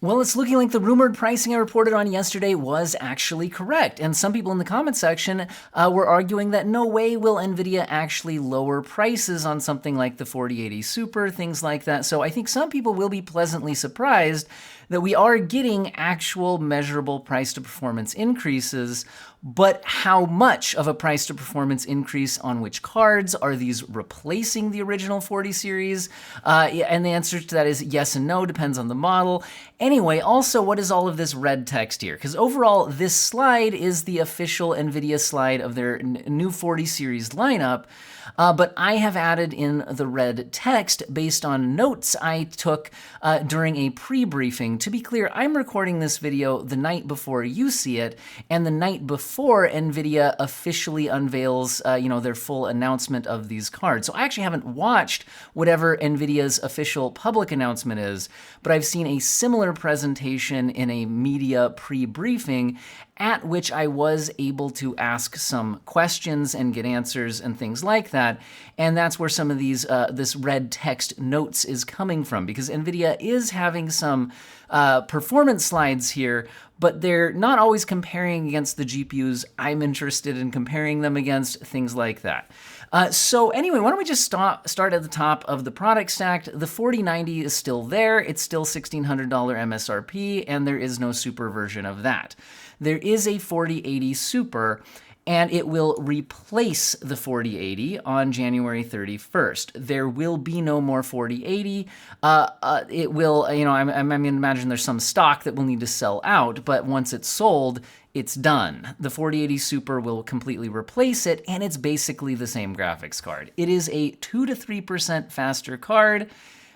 Well, it's looking like the rumored pricing I reported on yesterday was actually correct. And some people in the comment section were arguing that no way will NVIDIA actually lower prices on something like the 4080 Super, things like that. So I think some people will be pleasantly surprised that we are getting actual measurable price to performance increases. But how much of a price to performance increase on which cards? Are these replacing the original 40 series? And the answer to that is yes and no, depends on the model. Anyway, also, what is all of this red text here? Because overall, this slide is the official NVIDIA slide of their new 40 series lineup. But I have added in the red text based on notes I took during a pre-briefing. To be clear, I'm recording this video the night before you see it, and the night before NVIDIA officially unveils their full announcement of these cards. So I actually haven't watched whatever NVIDIA's official public announcement is, but I've seen a similar presentation in a media pre-briefing at which I was able to ask some questions and get answers and things like that. And that's where some of these this red text notes is coming from, because NVIDIA is having some performance slides here, but they're not always comparing against the GPUs I'm interested in comparing them against, things like that. So anyway, why don't we just start at the top of the product stack. The 4090 is still there. It's still $1,600 MSRP, and there is no super version of that. There is a 4080 Super, and it will replace the 4080 on January 31st. There will be no more 4080. It will, I imagine there's some stock that will need to sell out, but once it's sold, it's done. The 4080 Super will completely replace it, and it's basically the same graphics card. It is a 2 to 3% faster card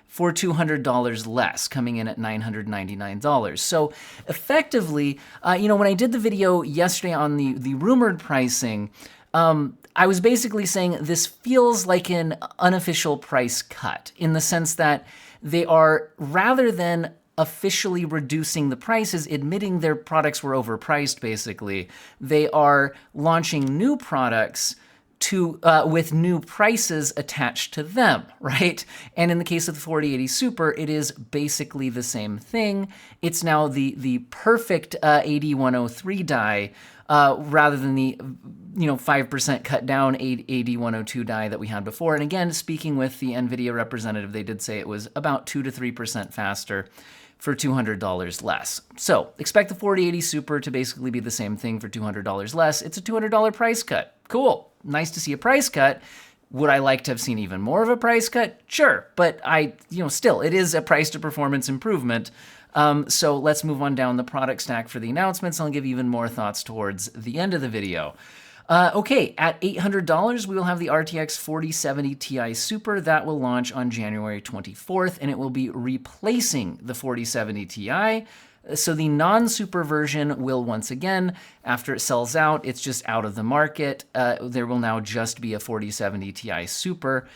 for $200 less, coming in at $999. So effectively, when I did the video yesterday on the rumored pricing, I was basically saying this feels like an unofficial price cut, in the sense that they are, rather than officially reducing the prices, admitting their products were overpriced, basically, they are launching new products with new prices attached to them, right? And in the case of the 4080 Super, it is basically the same thing. It's now the perfect 8103 die, rather than the 5% cut down 8102 die that we had before. And again, speaking with the NVIDIA representative, they did say it was about 2 to 3% faster for $200 less. So expect the 4080 Super to basically be the same thing for $200 less. It's a $200 price cut. Cool. Nice to see a price cut. Would I like to have seen even more of a price cut? Sure, but still, it is a price to performance improvement. So let's move on down the product stack for the announcements. I'll give even more thoughts towards the end of the video. Okay, at $800, we will have the RTX 4070 Ti Super. That will launch on January 24th, and it will be replacing the 4070 Ti. So the non-super version will, once again, after it sells out, it's just out of the market. There will now just be a 4070 Ti Super.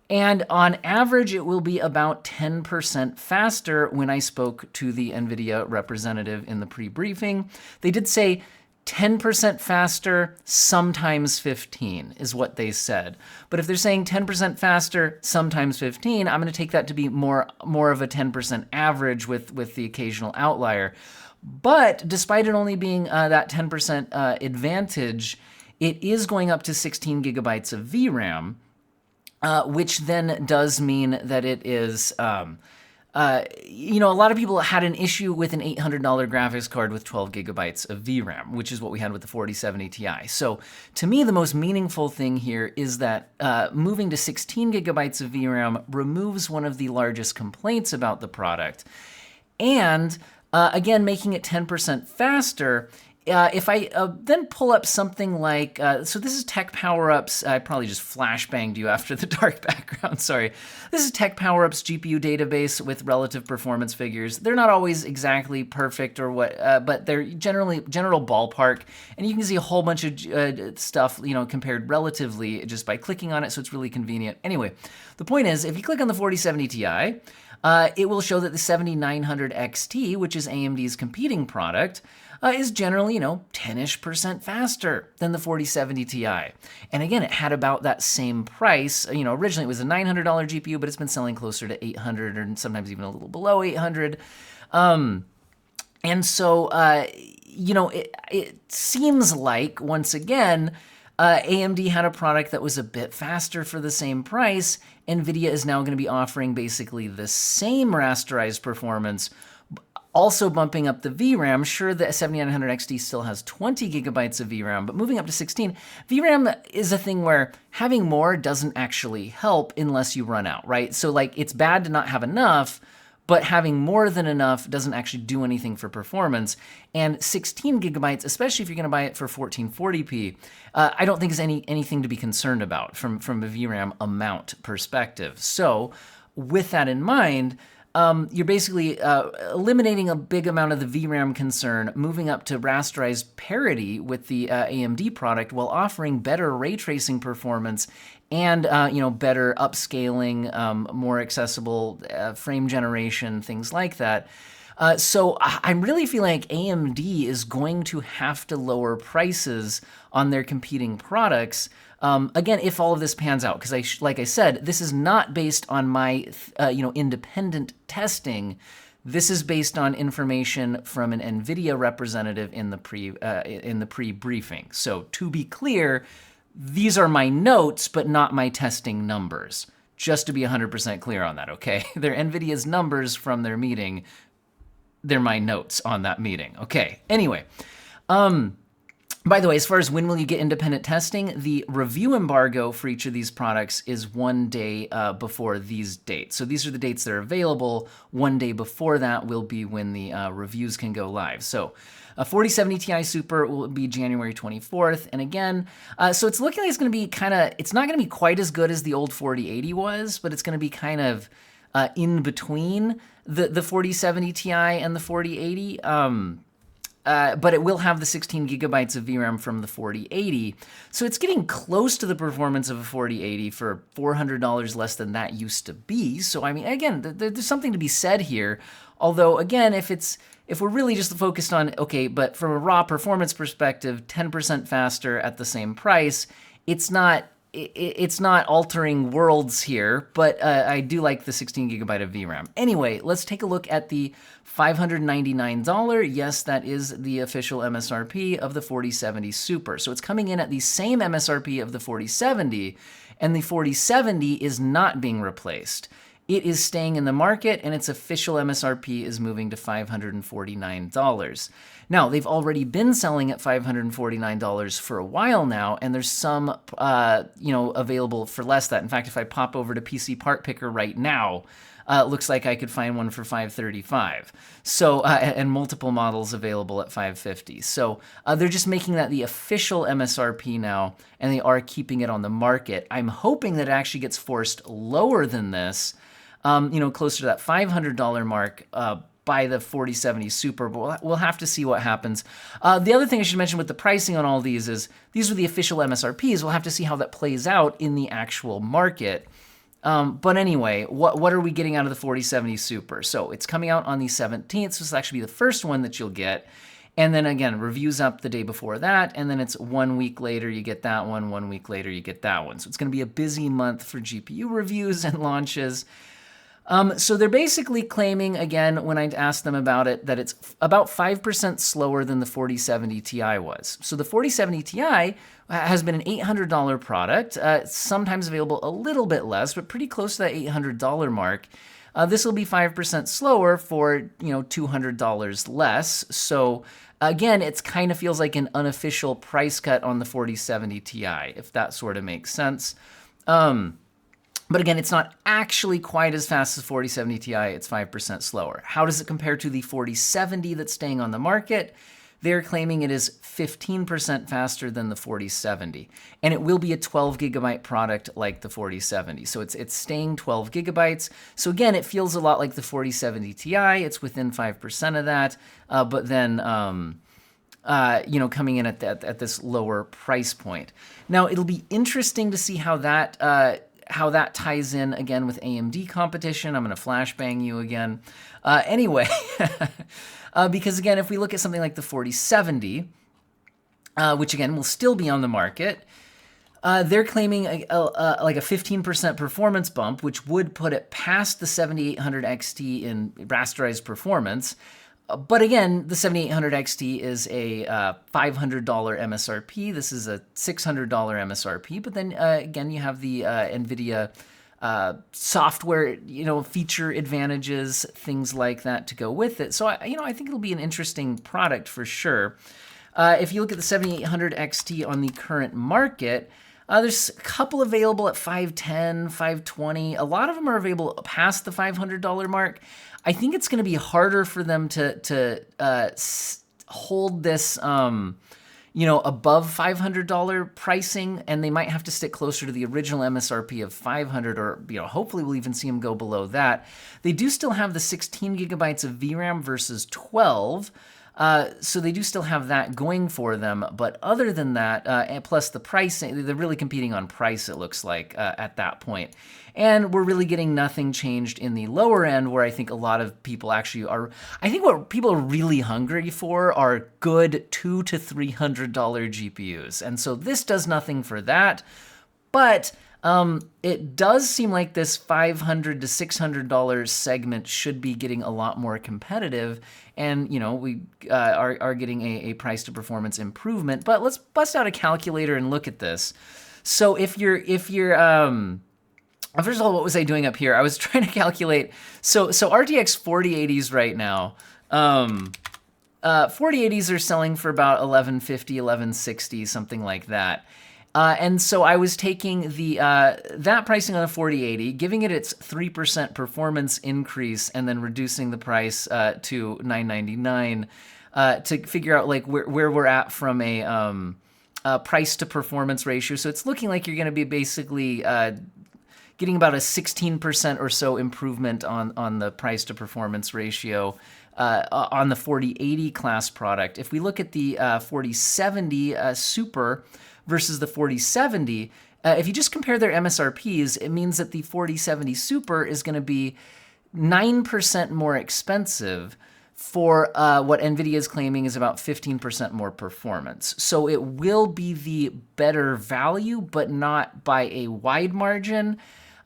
And on average, it will be about 10% faster. When I spoke to the NVIDIA representative in the pre-briefing, they did say 10% faster, sometimes 15 is what they said. But if they're saying 10% faster, sometimes 15, I'm going to take that to be more of a 10% average with the occasional outlier. But despite it only being that 10% advantage, it is going up to 16 gigabytes of VRAM, which then does mean that it is... a lot of people had an issue with an $800 graphics card with 12 gigabytes of VRAM, which is what we had with the 4070 Ti. So to me, the most meaningful thing here is that moving to 16 gigabytes of VRAM removes one of the largest complaints about the product. And again, making it 10% faster. If I then pull up something like, so this is Tech Power-Ups, I probably just flashbanged you after the dark background, sorry. This is Tech Power-Ups GPU database with relative performance figures. They're not always exactly perfect or what, but they're general ballpark, and you can see a whole bunch of stuff, compared relatively just by clicking on it, so it's really convenient. Anyway, the point is, if you click on the 4070 Ti, it will show that the 7900 XT, which is AMD's competing product, is generally, 10-ish% faster than the 4070 Ti. And again, it had about that same price. Originally it was a $900 GPU, but it's been selling closer to $800 or sometimes even a little below $800. And so, it seems like, once again, AMD had a product that was a bit faster for the same price. NVIDIA is now going to be offering basically the same rasterized performance, also bumping up the VRAM. Sure, the 7900 XT still has 20 gigabytes of VRAM, but moving up to 16, VRAM is a thing where having more doesn't actually help unless you run out, right? So like, it's bad to not have enough, but having more than enough doesn't actually do anything for performance. And 16 gigabytes, especially if you're going to buy it for 1440p, I don't think is anything to be concerned about from a VRAM amount perspective. So with that in mind, you're basically eliminating a big amount of the VRAM concern, moving up to rasterized parity with the AMD product while offering better ray tracing performance and better upscaling, more accessible frame generation, things like that. So I'm really feeling like AMD is going to have to lower prices on their competing products. Again, if all of this pans out, because like I said, this is not based on my independent testing. This is based on information from an NVIDIA representative in the pre-briefing. So to be clear, these are my notes, but not my testing numbers. Just to be 100% clear on that, okay? They're NVIDIA's numbers from their meeting. They're my notes on that meeting. Okay, anyway. By the way, as far as when will you get independent testing, the review embargo for each of these products is 1 day before these dates. So these are the dates that are available. 1 day before that will be when the reviews can go live. So a 4070 Ti Super will be January 24th. And again, so it's looking like it's going to be it's not going to be quite as good as the old 4080 was, but it's going to be kind of in between the 4070 Ti and the 4080. But it will have the 16 gigabytes of VRAM from the 4080. So it's getting close to the performance of a 4080 for $400 less than that used to be. So, I mean, again, there's something to be said here. Although, again, if we're really just focused on, okay, but from a raw performance perspective, 10% faster at the same price, it's not altering worlds here, but I do like the 16 gigabyte of VRAM. Anyway, let's take a look at the $599. Yes, that is the official MSRP of the 4070 Super. So it's coming in at the same MSRP of the 4070, and the 4070 is not being replaced. It is staying in the market, and its official MSRP is moving to $549. Now, they've already been selling at $549 for a while now, and there's some, available for less than that. In fact, if I pop over to PC Part Picker right now, it looks like I could find one for $535. So, and multiple models available at $550. So they're just making that the official MSRP now, and they are keeping it on the market. I'm hoping that it actually gets forced lower than this, closer to that $500 mark by the 4070 Super, but we'll have to see what happens. The other thing I should mention with the pricing on all these is these are the official MSRPs. We'll have to see how that plays out in the actual market. But anyway, what are we getting out of the 4070 Super? So it's coming out on the 17th, so this will actually be the first one that you'll get. And then again, reviews up the day before that, and then it's 1 week later you get that one, 1 week later you get that one. So it's going to be a busy month for GPU reviews and launches. So they're basically claiming, again, when I asked them about it, that it's about 5% slower than the 4070 Ti was. So the 4070 Ti has been an $800 product, sometimes available a little bit less, but pretty close to that $800 mark. This will be 5% slower for, $200 less. So again, it kind of feels like an unofficial price cut on the 4070 Ti, if that sort of makes sense. But again, it's not actually quite as fast as 4070 Ti, it's 5% slower. How does it compare to the 4070 that's staying on the market? They're claiming it is 15% faster than the 4070. And it will be a 12 gigabyte product like the 4070. So it's staying 12 gigabytes. So again, it feels a lot like the 4070 Ti. It's within 5% of that. But then coming in at this lower price point. Now, it'll be interesting to see how that ties in again with AMD competition. I'm going to flashbang you again. Anyway, because again, if we look at something like the 4070, which again will still be on the market, they're claiming like a 15% performance bump, which would put it past the 7800 XT in rasterized performance. But again, the 7800 XT is a $500 MSRP. This is a $600 MSRP. But then again, you have the NVIDIA software, feature advantages, things like that to go with it. So, I think it'll be an interesting product for sure. If you look at the 7800 XT on the current market, there's a couple available at $510, $520. A lot of them are available past the $500 mark. I think it's going to be harder for them to hold this, above $500 pricing, and they might have to stick closer to the original MSRP of $500, or hopefully we'll even see them go below that. They do still have the 16 gigabytes of VRAM versus 12. So they do still have that going for them, but other than that, and plus the pricing, they're really competing on price, it looks like, at that point. And we're really getting nothing changed in the lower end, where I think a lot of people actually are. I think what people are really hungry for are good $200 to $300 GPUs. And so this does nothing for that. But it does seem like this $500 to $600 segment should be getting a lot more competitive, and we are getting a price to performance improvement. But let's bust out a calculator and look at this. So if you're first of all, what was I doing up here? I was trying to calculate. So RTX 4080s right now. 4080s are selling for about $1150, $1160, something like that. And so I was taking the that pricing on a 4080, giving it its 3% performance increase, and then reducing the price to $999 to figure out like where we're at from a price to performance ratio. So it's looking like you're going to be basically getting about a 16% or so improvement on the price to performance ratio on the 4080 class product. If we look at the 4070 Super versus the 4070, if you just compare their MSRPs, it means that the 4070 Super is going to be 9% more expensive for what NVIDIA is claiming is about 15% more performance. So it will be the better value, but not by a wide margin.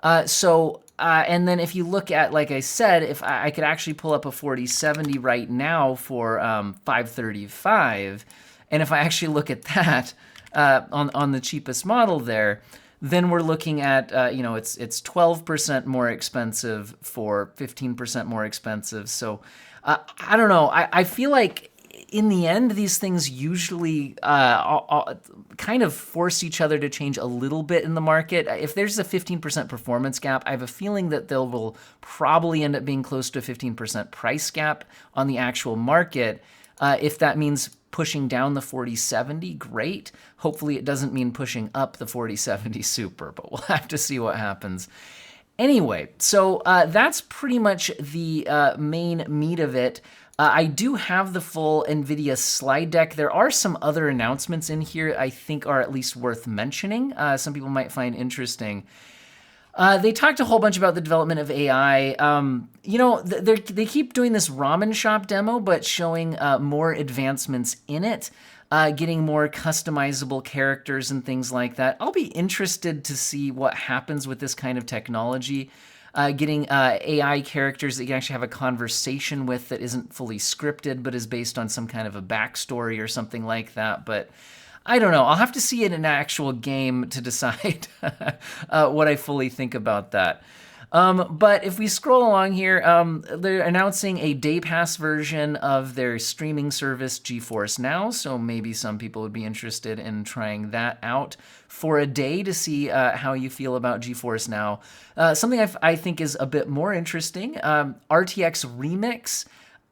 And then if you look at, like I said, if I could actually pull up a 4070 right now for $535, and if I actually look at that on the cheapest model there, then we're looking at, it's 12% more expensive for 15% more expensive. So I don't know. I feel like in the end, these things usually kind of force each other to change a little bit in the market. If there's a 15% performance gap, I have a feeling that there will probably end up being close to a 15% price gap on the actual market. If that means pushing down the 4070, great. Hopefully it doesn't mean pushing up the 4070 Super, but we'll have to see what happens. Anyway, so that's pretty much the main meat of it. I do have the full NVIDIA slide deck. There are some other announcements in here I think are at least worth mentioning. Some people might find interesting. They talked a whole bunch about the development of AI. They keep doing this ramen shop demo, but showing more advancements in it, getting more customizable characters and things like that. I'll be interested to see what happens with this kind of technology. Getting AI characters that you can actually have a conversation with that isn't fully scripted, but is based on some kind of a backstory or something like that. But I don't know. I'll have to see it in an actual game to decide what I fully think about that. But if we scroll along here, they're announcing a Day Pass version of their streaming service, Geforce Now. So maybe some people would be interested in trying that out for a day to see how you feel about Geforce Now. Something I think is a bit more interesting, RTX Remix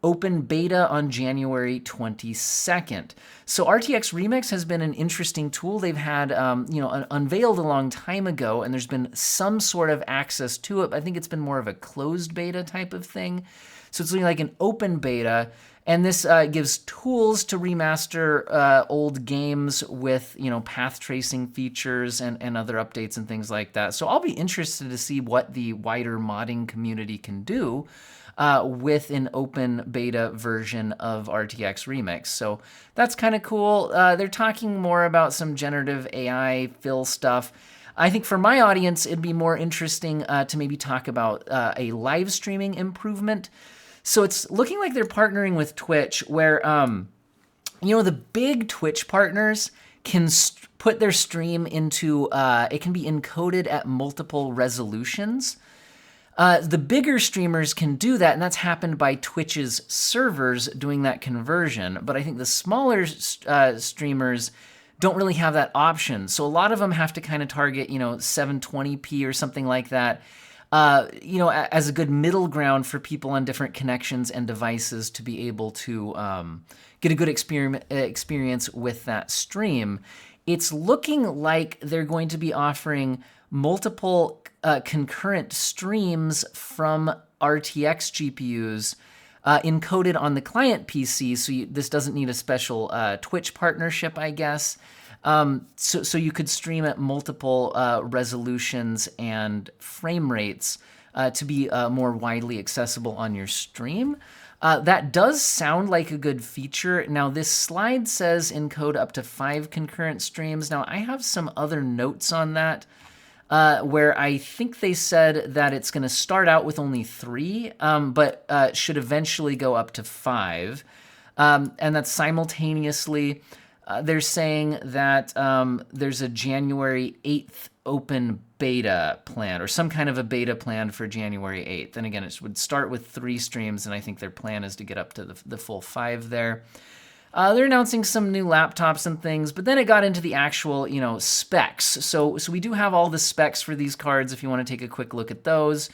open beta on January 22nd. So RTX Remix has been an interesting tool. They've had, unveiled a long time ago, and there's been some sort of access to it. I think it's been more of a closed beta type of thing. So it's looking like an open beta, and this gives tools to remaster old games with, path tracing features and other updates and things like that. So I'll be interested to see what the wider modding community can do with an open beta version of RTX Remix. So that's kind of cool. They're talking more about some generative AI fill stuff. I think for my audience, it'd be more interesting to maybe talk about a live streaming improvement. So it's looking like they're partnering with Twitch, where the big Twitch partners can put their stream into, it can be encoded at multiple resolutions. The bigger streamers can do that, and that's happened by Twitch's servers doing that conversion. But I think the smaller streamers don't really have that option. So a lot of them have to kind of target, 720p or something like that, as a good middle ground for people on different connections and devices to be able to get a good experience with that stream. It's looking like they're going to be offering multiple concurrent streams from RTX GPUs encoded on the client PC, so this doesn't need a special Twitch partnership, I guess. So you could stream at multiple resolutions and frame rates to be more widely accessible on your stream. That does sound like a good feature. Now, this slide says encode up to 5 concurrent streams. Now, I have some other notes on that, where I think they said that it's going to start out with only 3, but should eventually go up to 5. And that's simultaneously. They're saying that there's a January 8th open beta plan, or some kind of a beta plan for January 8th. And again, it would start with 3 streams, and I think their plan is to get up to the full 5 there. They're announcing some new laptops and things, but then it got into the actual, specs. So we do have all the specs for these cards if you want to take a quick look at those.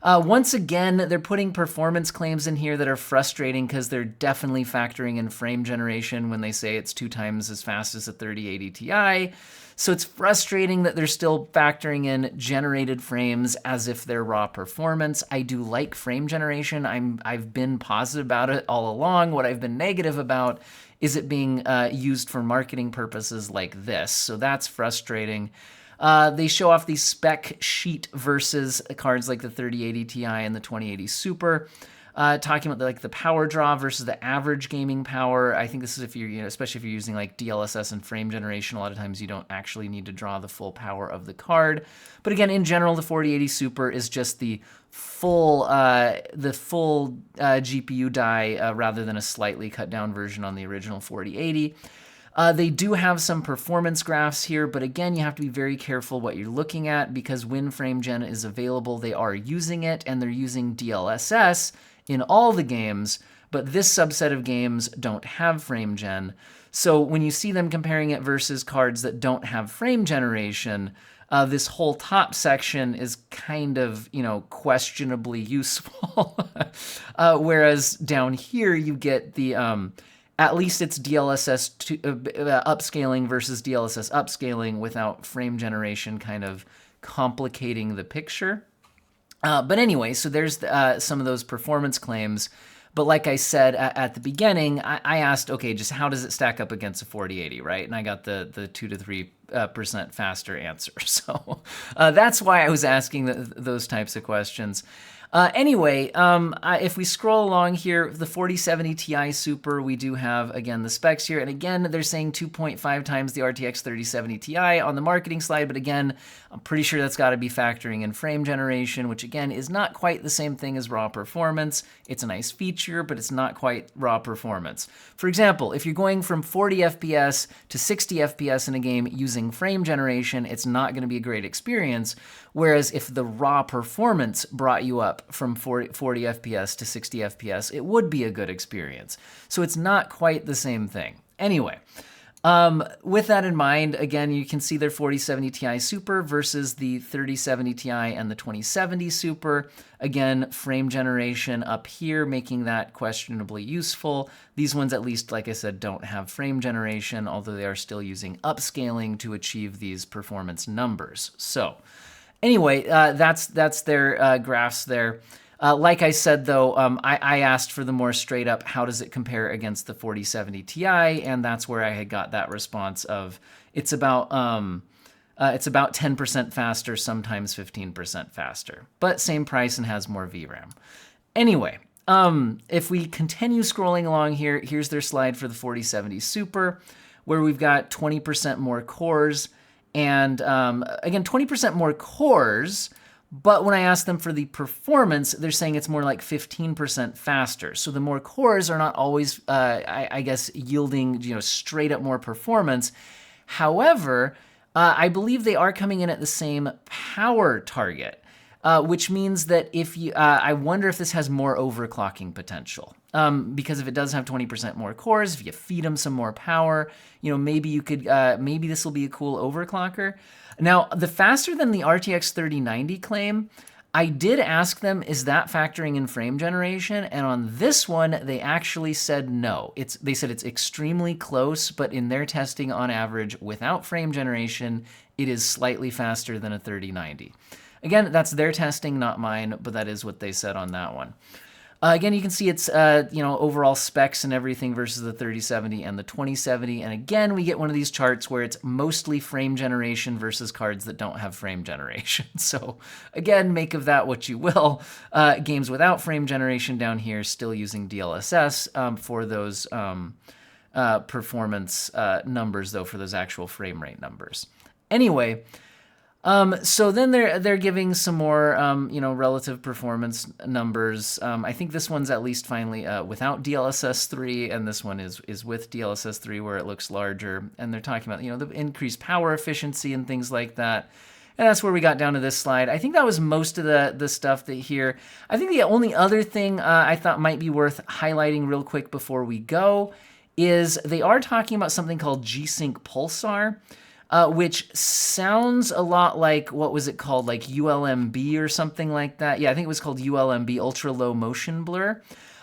Once again, they're putting performance claims in here that are frustrating because they're definitely factoring in frame generation when they say it's 2 times as fast as a 3080 Ti. So it's frustrating that they're still factoring in generated frames as if they're raw performance. I do like frame generation. I've been positive about it all along. What I've been negative about is it being used for marketing purposes like this. So that's frustrating. They show off the spec sheet versus cards like the 3080 Ti and the 2080 Super, talking about the power draw versus the average gaming power. I think this is if you're, especially if you're using like DLSS and frame generation, a lot of times you don't actually need to draw the full power of the card. But again, in general, the 4080 Super is just the full GPU die rather than a slightly cut down version on the original 4080. They do have some performance graphs here, but again, you have to be very careful what you're looking at because when frame gen is available, they are using it, and they're using DLSS in all the games, but this subset of games don't have frame gen. So when you see them comparing it versus cards that don't have frame generation, this whole top section is kind of, questionably useful. Whereas down here, you get the... at least it's DLSS upscaling versus DLSS upscaling without frame generation kind of complicating the picture. But anyway, so there's some of those performance claims. But like I said at the beginning, I asked, okay, just how does it stack up against a 4080, right? And I got the 2 to 3% faster answer. So that's why I was asking those types of questions. Anyway, if we scroll along here, the 4070 Ti Super, we do have, again, the specs here. And again, they're saying 2.5 times the RTX 3070 Ti on the marketing slide. But again, I'm pretty sure that's got to be factoring in frame generation, which again is not quite the same thing as raw performance. It's a nice feature, but it's not quite raw performance. For example, if you're going from 40 FPS to 60 FPS in a game using frame generation, it's not going to be a great experience. Whereas if the raw performance brought you up from 40 FPS to 60 FPS, it would be a good experience. So it's not quite the same thing. Anyway, with that in mind, again, you can see their 4070 Ti Super versus the 3070 Ti and the 2070 Super. Again, frame generation up here, making that questionably useful. These ones, at least, like I said, don't have frame generation, although they are still using upscaling to achieve these performance numbers. So anyway, that's their graphs there. Like I said, though, I asked for the more straight up, how does it compare against the 4070 Ti? And that's where I had got that response of it's about 10% faster, sometimes 15% faster, but same price and has more VRAM. Anyway, if we continue scrolling along here, here's their slide for the 4070 Super, where we've got 20% more cores. And again, 20% more cores, But when I ask them for the performance, they're saying it's more like 15% faster. So the more cores are not always, I guess, yielding straight up more performance. However, I believe they are coming in at the same power target, which means that if you, I wonder if this has more overclocking potential. Because if it does have 20% more cores, if you feed them some more power, maybe you could, maybe this will be a cool overclocker. Now, the faster than the RTX 3090 claim, I did ask them, is that factoring in frame generation? And on this one, they actually said no. They said it's extremely close, but in their testing on average, without frame generation, it is slightly faster than a 3090. Again, that's their testing, not mine, but that is what they said on that one. Again, you can see it's, overall specs and everything versus the 3070 and the 2070. And again, we get one of these charts where it's mostly frame generation versus cards that don't have frame generation. So again, make of that what you will. Games without frame generation down here still using DLSS for those performance numbers, though, for those actual frame rate numbers. Anyway, so then they're giving some more, relative performance numbers. I think this one's at least finally without DLSS 3, and this one is with DLSS 3 where it looks larger. And they're talking about, the increased power efficiency and things like that. And that's where we got down to this slide. I think that was most of the stuff that here. I think the only other thing I thought might be worth highlighting real quick before we go is they are talking about something called G-Sync Pulsar. Which sounds a lot like, what was it called, like ULMB or something like that? Yeah, I think it was called ULMB, Ultra Low Motion Blur.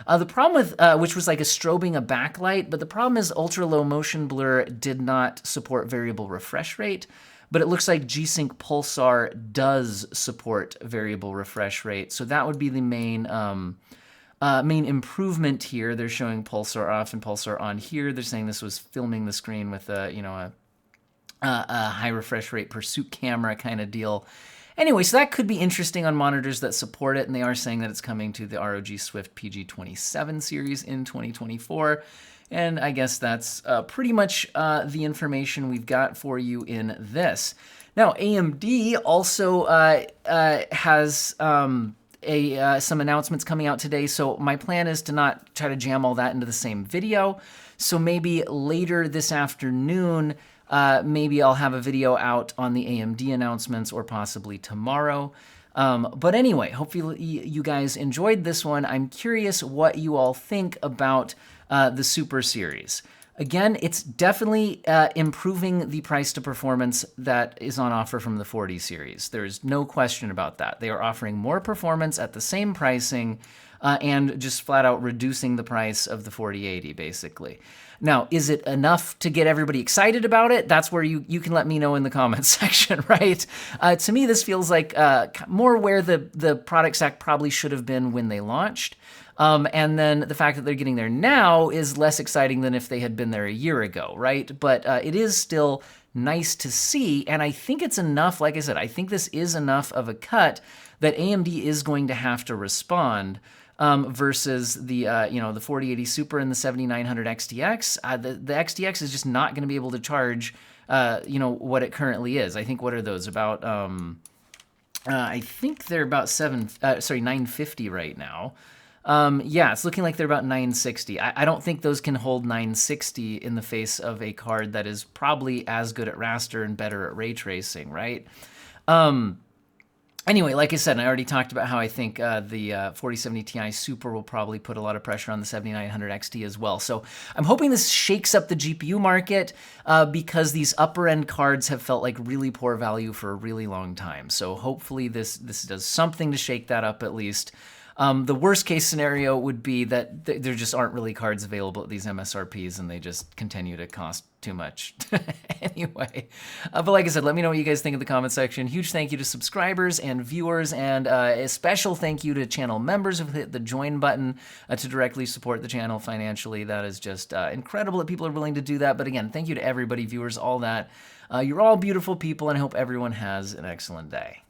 The problem with, which was like a strobing a backlight, but the problem is Ultra Low Motion Blur did not support variable refresh rate, but it looks like G-Sync Pulsar does support variable refresh rate. So that would be the main improvement here. They're showing Pulsar off and Pulsar on here. They're saying this was filming the screen with a high refresh rate pursuit camera kind of deal. Anyway, so that could be interesting on monitors that support it, and they are saying that it's coming to the ROG Swift PG27 series in 2024. And I guess that's pretty much the information we've got for you in this. Now, AMD also has some announcements coming out today, so my plan is to not try to jam all that into the same video. So maybe later this afternoon, maybe I'll have a video out on the AMD announcements, or possibly tomorrow. But anyway, hopefully you guys enjoyed this one. I'm curious what you all think about the Super Series. Again, it's definitely improving the price to performance that is on offer from the 40 series. There's no question about that. They are offering more performance at the same pricing and just flat out reducing the price of the 4080, basically. Now, is it enough to get everybody excited about it? That's where you can let me know in the comments section, right? To me, this feels like more where the product stack probably should have been when they launched. And then the fact that they're getting there now is less exciting than if they had been there a year ago, right? But it is still nice to see, and I think it's enough. Like I said, I think this is enough of a cut that AMD is going to have to respond versus the 4080 Super and the 7900 XTX. The XTX is just not going to be able to charge what it currently is. I think, what are those about? I think they're about 950 right now. Yeah, it's looking like they're about 960. I don't think those can hold 960 in the face of a card that is probably as good at raster and better at ray tracing, right? Anyway, like I said, I already talked about how I think the 4070 Ti Super will probably put a lot of pressure on the 7900 XT as well. So I'm hoping this shakes up the GPU market because these upper-end cards have felt like really poor value for a really long time. So hopefully this does something to shake that up at least. The worst case scenario would be that there just aren't really cards available at these MSRPs and they just continue to cost too much. Anyway, but like I said, let me know what you guys think in the comment section. Huge thank you to subscribers and viewers, and a special thank you to channel members who hit the join button to directly support the channel financially. That is just incredible that people are willing to do that. But again, thank you to everybody, viewers, all that. You're all beautiful people, and I hope everyone has an excellent day.